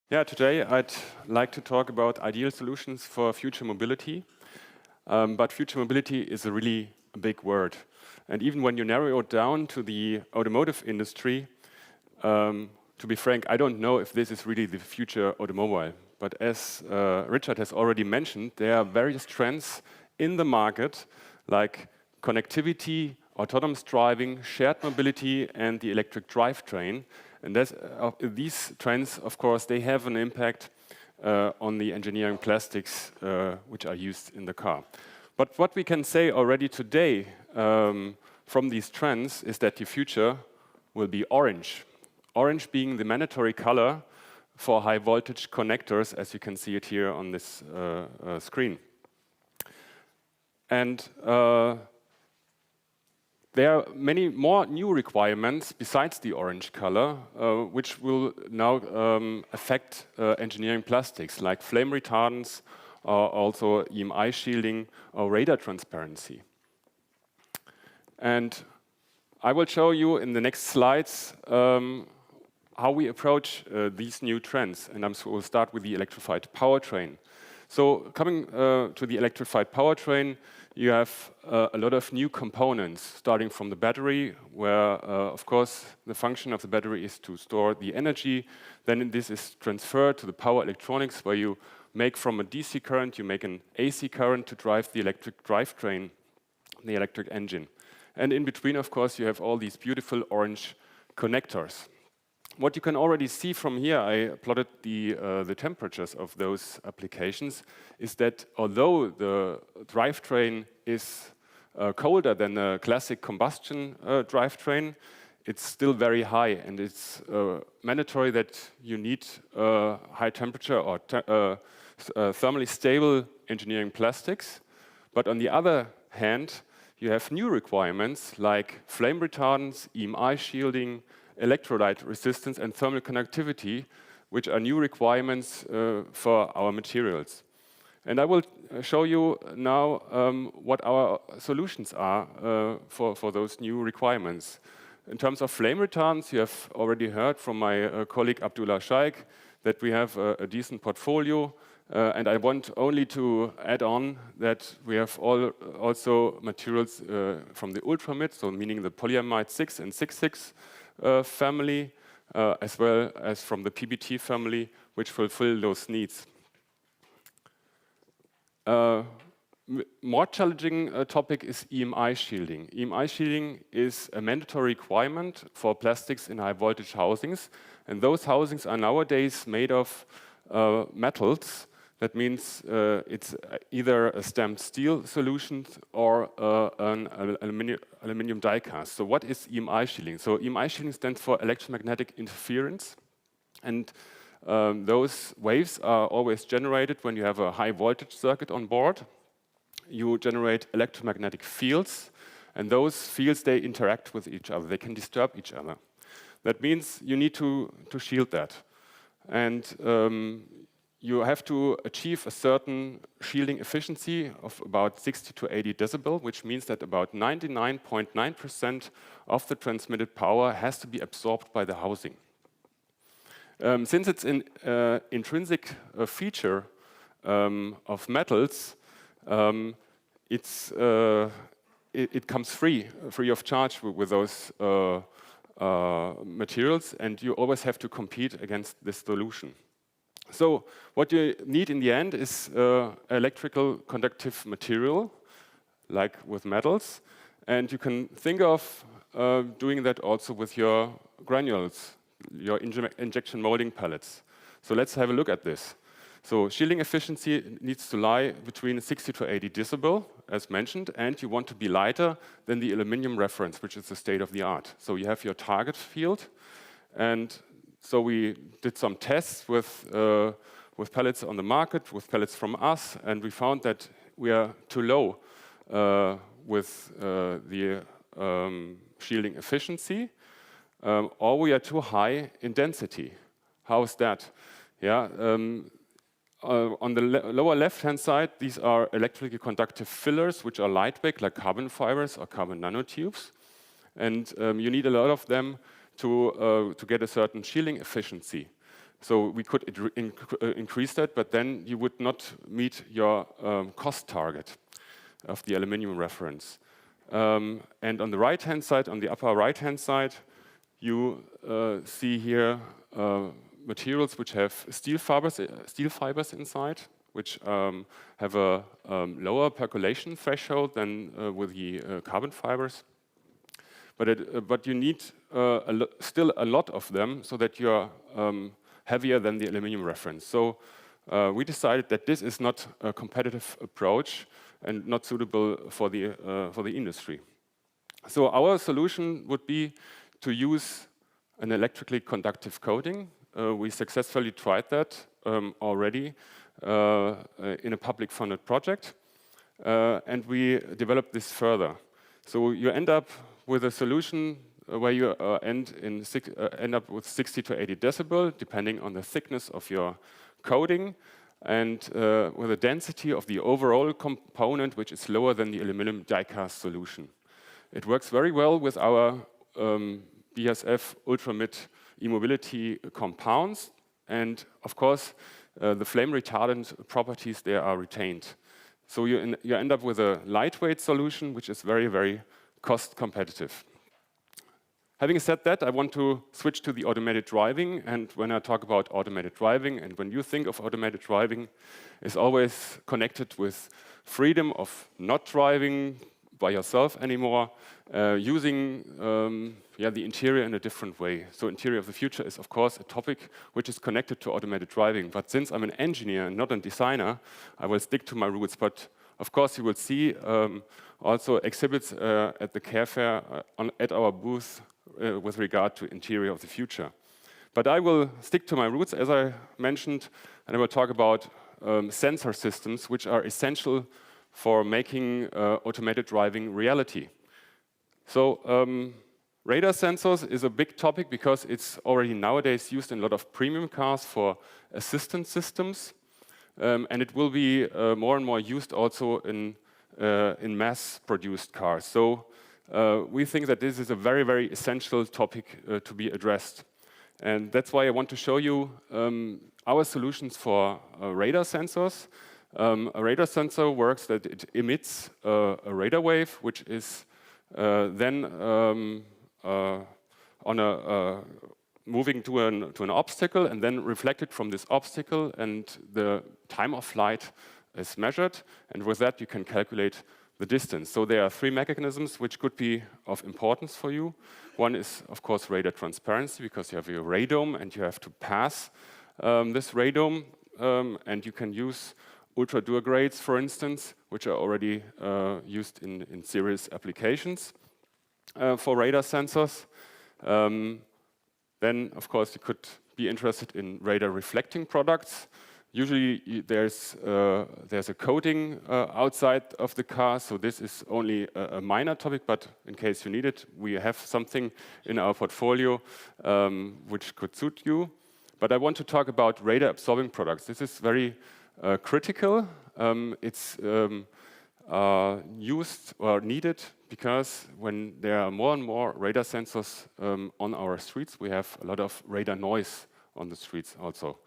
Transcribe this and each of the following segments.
Yeah, today I'd like to talk about ideal solutions for future mobility. But future mobility is a really big word. And even when you narrow it down to the automotive industry, to be frank, I don't know if this is really the future automobile. But as Richard has already mentioned, there are various trends in the market like connectivity, autonomous driving, shared mobility, and the electric drivetrain. And these trends, of course, they have an impact on the engineering plastics which are used in the car. But what we can say already today from these trends is that the future will be orange. Orange being the mandatory color for high voltage connectors, as you can see it here on this screen. And there are many more new requirements besides the orange color, which will now affect engineering plastics, like flame retardants, or also EMI shielding, or radar transparency. And I will show you in the next slides how we approach these new trends. And we'll start with the electrified powertrain. So coming to the electrified powertrain, you have a lot of new components, starting from the battery, where, of course, the function of the battery is to store the energy. Then this is transferred to the power electronics, where you make from a DC current, you make an AC current to drive the electric drivetrain, the electric engine. And in between, of course, you have all these beautiful orange connectors. What you can already see from here, I plotted the temperatures of those applications, is that although the drivetrain is colder than a classic combustion drivetrain, it's still very high, and it's mandatory that you need high temperature or thermally stable engineering plastics. But on the other hand, you have new requirements like flame retardants, EMI shielding, electrolyte resistance, and thermal conductivity, which are new requirements for our materials. And I will show you now what our solutions are for those new requirements. In terms of flame retardants, you have already heard from my colleague Abdullah Shaikh that we have a decent portfolio. And I want only to add on that we have also materials from the ultramid, so meaning the polyamide 6 and 6,6 family, as well as from the PBT family, which fulfill those needs. More challenging topic is EMI shielding. EMI shielding is a mandatory requirement for plastics in high voltage housings, and those housings are nowadays made of metals. That means it's either a stamped steel solution or an aluminum die cast. So what is EMI shielding? So EMI shielding stands for electromagnetic interference. And those waves are always generated when you have a high voltage circuit on board. You generate electromagnetic fields, and those fields, they interact with each other. They can disturb each other. That means you need to shield that. And you have to achieve a certain shielding efficiency of about 60 to 80 decibel, which means that about 99.9% of the transmitted power has to be absorbed by the housing. Since it's an intrinsic feature of metals, it comes free of charge with those materials, and you always have to compete against this solution. So what you need in the end is electrical conductive material, like with metals, and you can think of doing that also with your granules, your injection molding pellets. So let's have a look at this. So shielding efficiency needs to lie between 60 to 80 decibel, as mentioned, and you want to be lighter than the aluminum reference, which is the state of the art. So you have your target field, and so we did some tests with pellets on the market, with pellets from us, and we found that we are too low with the shielding efficiency, or we are too high in density. How is that? Yeah, on the lower left-hand side, these are electrically conductive fillers, which are lightweight, like carbon fibers or carbon nanotubes, and you need a lot of them to get a certain shielding efficiency. So we could increase that, but then you would not meet your cost target of the aluminum reference. And on the right-hand side, on the upper right-hand side, you see here materials which have steel fibers inside, which have a lower percolation threshold than with the carbon fibers. But you need still a lot of them so that you're heavier than the aluminum reference. So we decided that this is not a competitive approach and not suitable for the industry. So our solution would be to use an electrically conductive coating. We successfully tried that already in a public funded project, and we developed this further. So you end up with a solution where you end up with 60 to 80 decibel, depending on the thickness of your coating, and with a density of the overall component which is lower than the aluminum die-cast solution. It works very well with our BASF ultra-mid e-mobility compounds, and of course the flame retardant properties there are retained. So you end up with a lightweight solution which is very, very cost competitive. Having said that, I want to switch to the automated driving, and when I talk about automated driving, and when you think of automated driving, it's always connected with freedom of not driving by yourself anymore, using the interior in a different way. So interior of the future is of course a topic which is connected to automated driving, but since I'm an engineer and not a designer, I will stick to my roots. But of course you will see also exhibits at the Care Fair at our booth with regard to interior of the future. But I will stick to my roots, as I mentioned, and I will talk about sensor systems which are essential for making automated driving reality. So radar sensors is a big topic because it's already nowadays used in a lot of premium cars for assistance systems, and it will be more and more used also in mass-produced cars. So we think that this is a very, very essential topic to be addressed. And that's why I want to show you our solutions for radar sensors. A radar sensor works that it emits a radar wave, which is then moving to an obstacle and then reflected from this obstacle, and the time of flight is measured, and with that you can calculate the distance. So there are three mechanisms which could be of importance for you. One is, of course, radar transparency, because you have your radome and you have to pass this radome, and you can use ultra-Dur grades, for instance, which are already used in serious applications for radar sensors. Then, of course, you could be interested in radar reflecting products. Usually there's a coating outside of the car, so this is only a minor topic, but in case you need it, we have something in our portfolio which could suit you. But I want to talk about radar absorbing products. This is very critical. It's used or needed because when there are more and more radar sensors on our streets, we have a lot of radar noise on the streets also.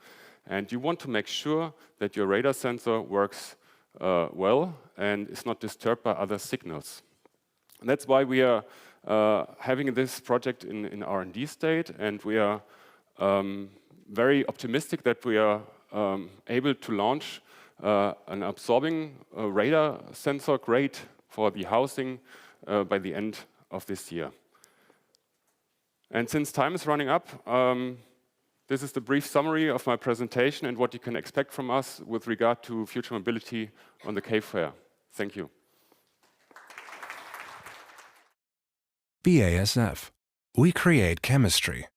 And you want to make sure that your radar sensor works well and is not disturbed by other signals. And that's why we are having this project in R&D state, and we are very optimistic that we are able to launch an absorbing radar sensor grade for the housing by the end of this year. And since time is running up, this is the brief summary of my presentation and what you can expect from us with regard to future mobility on the Care Fair. Thank you. BASF. We create chemistry.